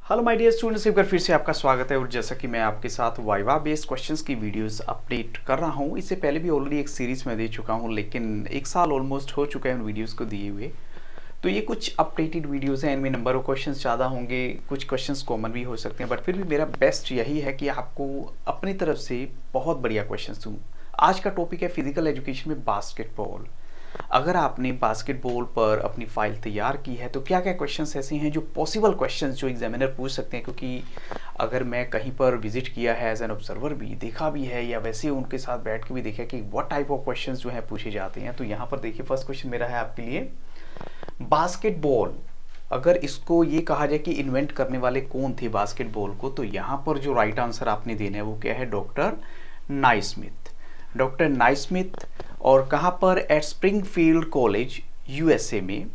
Hello my dear students, एक बार फिर से आपका स्वागत है। और जैसा कि मैं आपके साथ वाइवा बेस्ड क्वेश्चंस की वीडियोस अपडेट कर रहा हूं, इससे पहले भी ऑलरेडी एक सीरीज में दे चुका हूं, लेकिन एक साल ऑलमोस्ट हो चुका है उन वीडियोस को दिए हुए। तो ये कुछ अपडेटेड वीडियोस हैं, इनमें नंबर ऑफ क्वेश्चंस ज़्यादा होंगे, कुछ क्वेश्चंस कॉमन भी हो सकते हैं, बट फिर भी मेरा बेस्ट यही है कि आपको अपनी तरफ से बहुत बढ़िया क्वेश्चंस दूँ। आज का टॉपिक है फिजिकल एजुकेशन में बास्केटबॉल। अगर आपने बास्केटबॉल पर अपनी फाइल तैयार की है तो क्या क्या क्वेश्चंस ऐसे हैं जो पॉसिबल क्वेश्चंस जो एग्जामिनर पूछ सकते हैं, क्योंकि अगर मैं कहीं पर विजिट किया है एज एन ऑब्जर्वर भी देखा भी है या वैसे उनके साथ बैठ के भी देखा कि व्हाट टाइप ऑफ क्वेश्चंस जो है पूछे जाते हैं। तो यहाँ पर देखिए, फर्स्ट क्वेश्चन मेरा है आपके लिए, बास्केटबॉल अगर इसको ये कहा जाए कि इन्वेंट करने वाले कौन थे बास्केटबॉल को, तो यहाँ पर जो राइट आंसर आपने देना है वो क्या है, डॉक्टर नाइस्मिथ। Doctor Naismith. और कहाँ पर, एट स्प्रिंगफील्ड कॉलेज यूएसए में।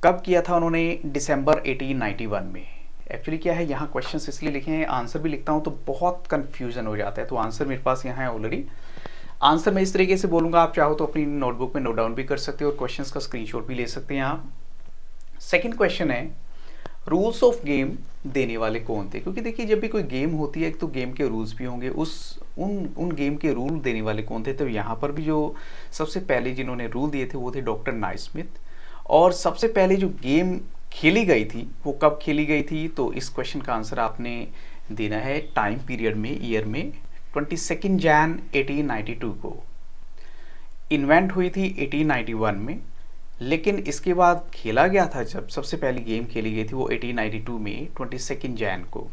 कब किया था उन्होंने, दिसंबर 1891 में। एक्चुअली क्या है, यहाँ क्वेश्चंस इसलिए लिखे हैं, आंसर भी लिखता हूँ तो बहुत कंफ्यूजन हो जाता है, तो आंसर मेरे पास यहाँ है ऑलरेडी। आंसर मैं इस तरीके से बोलूँगा, आप चाहो तो अपनी नोटबुक में नोट डाउन भी कर सकते हो और क्वेश्चंस का स्क्रीनशॉट भी ले सकते हैं आप। सेकेंड क्वेश्चन है, रूल्स ऑफ गेम देने वाले कौन थे, क्योंकि देखिए जब भी कोई गेम होती है तो गेम के रूल्स भी होंगे, उन गेम के रूल देने वाले कौन थे। तो यहाँ पर भी जो सबसे पहले जिन्होंने रूल दिए थे वो थे डॉक्टर नाइस्मिथ। और सबसे पहले जो गेम खेली गई थी वो कब खेली गई थी, तो इस क्वेश्चन का आंसर आपने देना है टाइम पीरियड में, ईयर में। 22 जैन 1892 को इन्वेंट हुई थी 1891 में, लेकिन इसके बाद खेला गया था, जब सबसे पहली गेम खेली गई थी वो 1892 में 22 जैन को।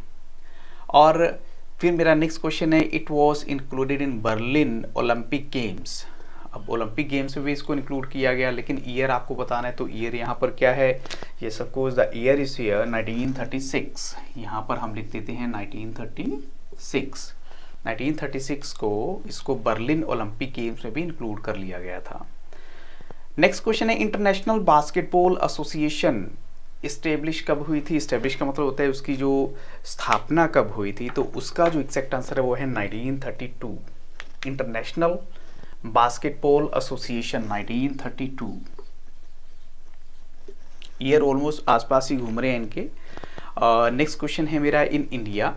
और फिर मेरा नेक्स्ट क्वेश्चन है, it was included in Berlin Olympic games. अब ओलंपिक गेम्स में भी इसको इंक्लूड किया गया, लेकिन ईयर आपको बताना है, तो ईयर यहाँ पर क्या है, ये suppose the year is year 1936। यहाँ पर हम लिख देते हैं 1936। 1936 को इसको बर्लिन ओलंपिक गेम्स में भी इंक्लूड कर लिया गया था। नेक्स्ट क्वेश्चन है, इंटरनेशनल बास्केटबॉल एसोसिएशन इस्टेब्लिश कब हुई थी। इस्टेब्लिश का मतलब होता है उसकी जो स्थापना कब हुई थी, तो उसका जो एग्जैक्ट आंसर है वो है 1932। International basketball association 1932। Year almost आसपास ही घूम रहे हैं इनके। नेक्स्ट क्वेश्चन है मेरा, इन इंडिया,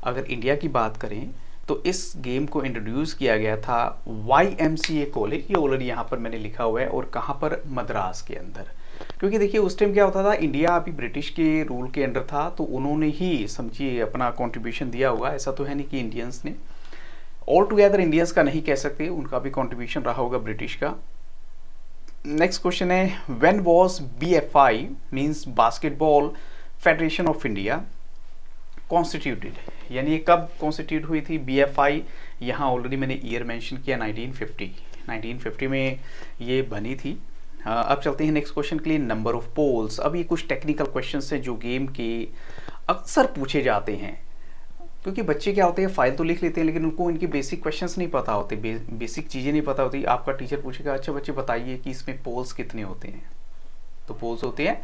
अगर इंडिया की बात करें तो इस गेम को इंट्रोड्यूस किया गया था YMCA कॉलेज, ये ऑलरेडी यहाँ पर मैंने लिखा हुआ है, और कहाँ पर, मद्रास के अंदर। क्योंकि देखिए उस टाइम क्या होता था, इंडिया अभी ब्रिटिश के रूल के अंडर था, तो उन्होंने ही समझिए अपना कंट्रीब्यूशन दिया होगा। ऐसा तो है नहीं कि इंडियंस ने, ऑल टुगेदर इंडियंस का नहीं कह सकते, उनका भी कंट्रीब्यूशन रहा होगा ब्रिटिश का। नेक्स्ट क्वेश्चन है, when was BFI means basketball federation of India constituted, यानी ये कब कॉन्स्टिट्यूट हुई थी BFI। यहाँ ऑलरेडी मैंने ईयर मेंशन किया 1950 में ये बनी थी। अब चलते हैं नेक्स्ट क्वेश्चन के लिए, नंबर ऑफ पोल्स। अब ये कुछ टेक्निकल क्वेश्चंस हैं जो गेम के अक्सर पूछे जाते हैं, क्योंकि बच्चे क्या होते हैं, फाइल तो लिख लेते हैं लेकिन उनको इनकी बेसिक क्वेश्चंस नहीं पता होते, बेसिक चीज़ें नहीं पता होती। आपका टीचर पूछेगा, अच्छा बच्चे बताइए कि इसमें पोल्स कितने होते हैं, तो पोल्स होते हैं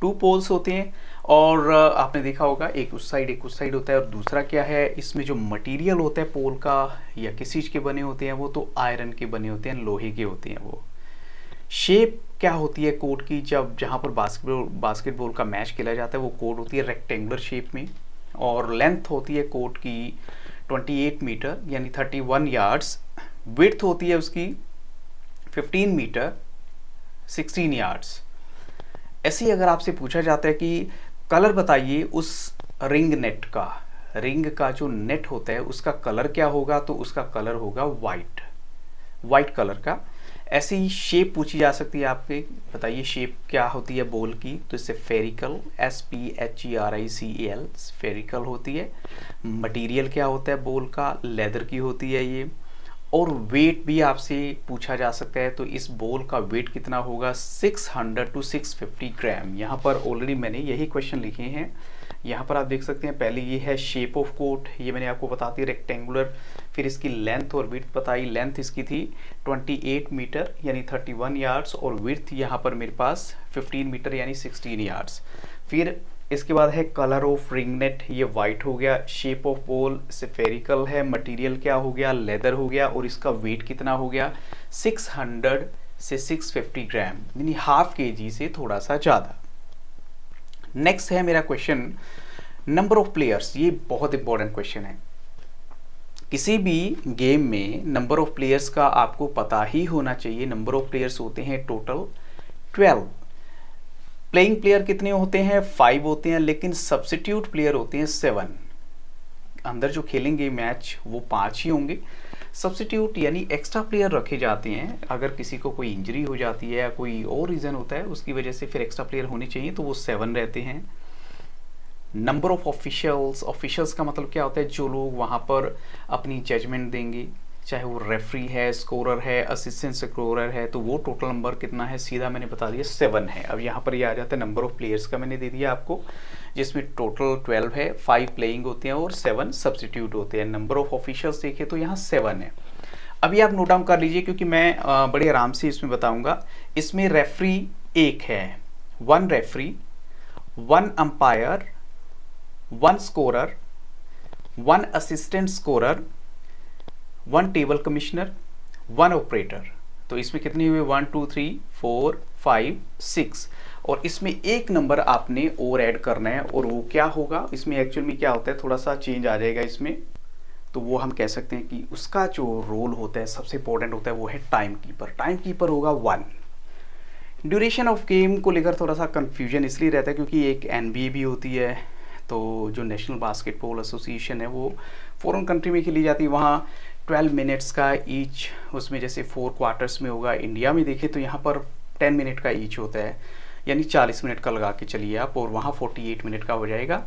2 पोल्स होते हैं। और आपने देखा होगा एक उस साइड होता है, और दूसरा क्या है, इसमें जो मटेरियल होता है पोल का या किस चीज़ के बने होते हैं, वो तो आयरन के बने होते हैं, लोहे के होते हैं वो। शेप क्या होती है कोर्ट की, जब जहाँ पर बास्केटबॉल का मैच खेला जाता है वो कोर्ट होती है रेक्टेंगुलर शेप में। और लेंथ होती है कोर्ट की 28 मीटर यानी 31 यार्ड्स। विड्थ होती है उसकी 15 मीटर 16 यार्ड्स। ऐसे ही अगर आपसे पूछा जाता है कि कलर बताइए उस रिंग नेट का, रिंग का जो नेट होता है उसका कलर क्या होगा, तो उसका कलर होगा वाइट कलर का। ऐसी ही शेप पूछी जा सकती है आपके, बताइए शेप क्या होती है बॉल की, तो इससे फेरिकल, SPHERICAL फेरिकल होती है। मटेरियल क्या होता है बॉल का, लेदर की होती है ये। और वेट भी आपसे पूछा जा सकता है, तो इस बॉल का वेट कितना होगा, 600 to 650 ग्राम। यहाँ पर ऑलरेडी मैंने यही क्वेश्चन लिखे हैं। यहाँ पर आप देख सकते हैं, पहले ये है शेप ऑफ कोर्ट, ये मैंने आपको बता दी रेक्टेंगुलर। फिर इसकी लेंथ और विड्थ बताई, लेंथ इसकी थी 28 मीटर यानी 31 यार्ड्स, और विड्थ यहाँ पर मेरे पास 15 मीटर यानी 16 यार्ड्स। फिर इसके बाद है कलर ऑफ रिंग नेट, ये वाइट हो गया। शेप ऑफ बॉल स्फेरिकल है। मटेरियल क्या हो गया, लेदर हो गया। और इसका वेट कितना हो गया, 600 से 650 ग्राम यानी ½ kg से थोड़ा सा ज़्यादा। नेक्स्ट है मेरा क्वेश्चन, नंबर ऑफ प्लेयर्स, ये बहुत इंपॉर्टेंट क्वेश्चन है। किसी भी गेम में नंबर ऑफ प्लेयर्स का आपको पता ही होना चाहिए। नंबर ऑफ प्लेयर्स होते हैं टोटल 12। प्लेइंग प्लेयर कितने होते हैं? 5 होते हैं, लेकिन सब्स्टिट्यूट प्लेयर होते हैं 7। अंदर जो खेलेंगे मैच वो 5 ही होंगे। सब्स्टिट्यूट यानी एक्स्ट्रा प्लेयर रखे जाते हैं। अगर किसी को कोई इंजरी हो जाती है या कोई और रीज़न होता है उसकी वजह से फिर एक्स्ट्रा प्लेयर होने चाहिए, तो वो 7 रहते हैं। नंबर ऑफ ऑफिशियल्स, ऑफिशियल्स का मतलब क्या होता है? जो लोग वहाँ पर अपनी जजमेंट देंगे, चाहे वो रेफरी है, स्कोरर है, असिस्टेंट स्कोरर है, तो वो टोटल नंबर कितना है? सीधा मैंने बता दिया 7 है। अब यहाँ पर ये आ जाता है नंबर ऑफ प्लेयर्स का, मैंने दे दिया आपको, जिसमें टोटल 12 है, 5 प्लेइंग होते हैं और 7 सब्स्टिट्यूट होते हैं। नंबर ऑफ ऑफिशियल्स देखें तो यहाँ 7 है। अभी आप नोट डाउन कर लीजिए क्योंकि मैं बड़े आराम से इसमें बताऊंगा। इसमें रेफरी 1 है, 1 referee, 1 umpire, 1 scorer, 1 assistant scorer, 1 table commissioner, 1 operator. तो इसमें कितने हुए? 1 2 3 4 5 6। और इसमें एक नंबर आपने और ऐड करना है, और वो क्या होगा? इसमें एक्चुअल में क्या होता है, थोड़ा सा चेंज आ जाएगा इसमें। तो वो हम कह सकते हैं कि उसका जो रोल होता है सबसे इंपॉर्टेंट होता है वो है टाइम कीपर। टाइम कीपर होगा 1। ड्यूरेशन ऑफ गेम को लेकर थोड़ा सा कंफ्यूजन इसलिए रहता है क्योंकि एक NBA भी होती है, तो जो नेशनल बास्केटबॉल एसोसिएशन है वो फॉरेन कंट्री में खेली जाती है, वहाँ 12 मिनट्स का ईच, उसमें जैसे 4 क्वार्टर्स में होगा। इंडिया में देखें तो यहाँ पर 10 मिनट का ईच होता है, यानी 40 मिनट का लगा के चलिए आप, और वहाँ 48 मिनट का हो जाएगा।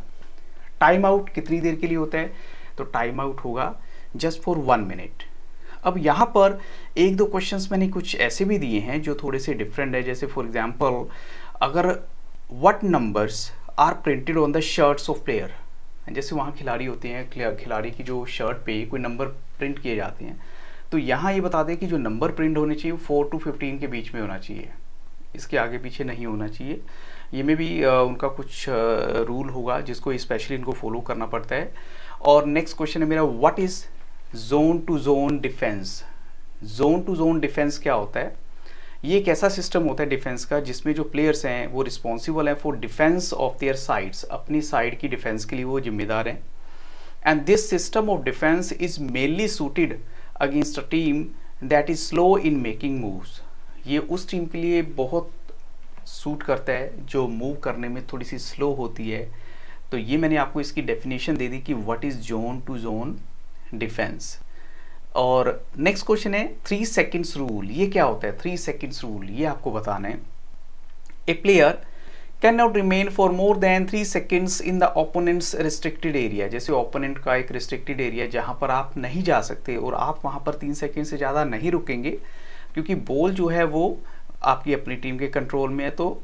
टाइम आउट कितनी देर के लिए होता है? तो टाइम आउट होगा जस्ट फॉर 1 मिनट। अब यहाँ पर 1-2 क्वेश्चंस मैंने कुछ ऐसे भी दिए हैं जो थोड़े से डिफरेंट है। जैसे फॉर एग्जांपल, अगर what numbers are printed on the shirts of player, जैसे वहाँ खिलाड़ी होते हैं, खिलाड़ी की जो शर्ट पे कोई नंबर प्रिंट किए जाते हैं, तो यहाँ ये बता दें कि जो नंबर प्रिंट होने चाहिए 4 to 15 के बीच में होना चाहिए, इसके आगे पीछे नहीं होना चाहिए। ये में भी उनका कुछ रूल होगा जिसको स्पेशली इनको फॉलो करना पड़ता है। और नेक्स्ट क्वेश्चन है मेरा, what is zone to zone defence? Zone to zone defence क्या होता है? ये एक ऐसा सिस्टम होता है डिफेंस का जिसमें जो प्लेयर्स हैं वो रिस्पॉन्सिबल हैं for defence of their sides, अपनी साइड की डिफेंस के लिए वो जिम्मेदार हैं। And this system of defence is mainly suited against a team that is slow in making moves. ये उस टीम के लिए बहुत सूट करता है जो मूव करने में थोड़ी सी स्लो होती है। तो ये मैंने आपको इसकी डेफिनेशन दे दी कि what is zone to zone defence. और नेक्स्ट क्वेश्चन है 3 सेकेंड्स रूल। ये क्या होता है 3 सेकेंड्स रूल? ये आपको बताना है। A player can not remain for more than 3 seconds in the opponents restricted area. जैसे ओपोनेंट का एक रिस्ट्रिक्टेड एरिया जहां पर आप नहीं जा सकते और आप वहां पर 3 सेकेंड से ज़्यादा नहीं रुकेंगे क्योंकि बॉल जो है वो आपकी अपनी टीम के कंट्रोल में है। तो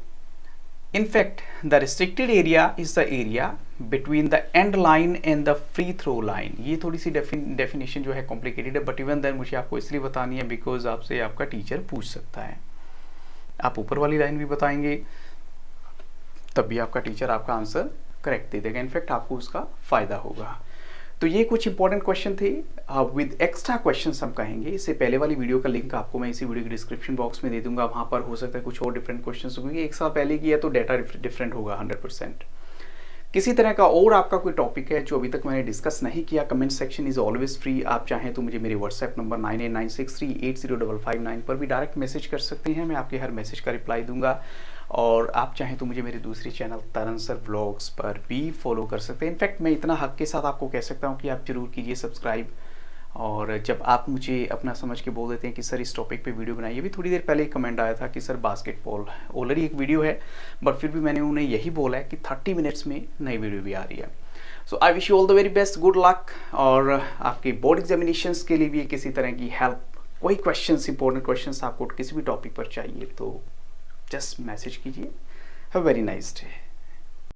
in fact the restricted area is the area between the end line and the free throw line। ये थोड़ी सी डेफिनेशन जो है कॉम्प्लिकेटेड है, बट इवन देन मुझे आपको इसलिए बतानी है बिकॉज आपसे आपका टीचर पूछ सकता है। आप ऊपर वाली लाइन भी बताएंगे तब भी आपका टीचर आपका आंसर करेक्ट दे देगा, इनफैक्ट आपको उसका फायदा होगा। तो ये कुछ इंपॉर्टेंट क्वेश्चन थे विद एक्स्ट्रा क्वेश्चंस हम कहेंगे। इससे पहले वाली वीडियो का लिंक आपको मैं इसी वीडियो के डिस्क्रिप्शन बॉक्स में दे दूंगा, वहाँ पर हो सकता है कुछ और डिफरेंट क्वेश्चंस होंगे। एक साल पहले की है तो डेटा डिफरेंट होगा 100%। किसी तरह का और आपका कोई टॉपिक है जो अभी तक मैंने डिस्कस नहीं किया, comment section is always free. आप चाहें तो मुझे मेरे व्हाट्सएप नंबर 9896380559 पर भी डायरेक्ट मैसेज कर सकते हैं, मैं आपके हर मैसेज का रिप्लाई दूंगा। और आप चाहें तो मुझे मेरे दूसरे चैनल तरन सर व्लॉग्स पर भी फॉलो कर सकते हैं। इनफैक्ट मैं इतना हक के साथ आपको कह सकता हूं कि आप जरूर कीजिए सब्सक्राइब। और जब आप मुझे अपना समझ के बोल देते हैं कि सर इस टॉपिक पे वीडियो बनाइए, अभी थोड़ी देर पहले एक कमेंट आया था कि सर बास्केटबॉल ऑलरेडी एक वीडियो है, बट फिर भी मैंने उन्हें यही बोला है कि 30 मिनट्स में नई वीडियो भी आ रही है। So I wish you all the very best, good luck. और आपके बोर्ड एग्जामिनेशंस के लिए भी किसी तरह की हेल्प, कोई क्वेश्चंस, इंपॉर्टेंट क्वेश्चंस आपको किसी भी टॉपिक पर चाहिए तो जस्ट मैसेज कीजिए। Have a very nice day.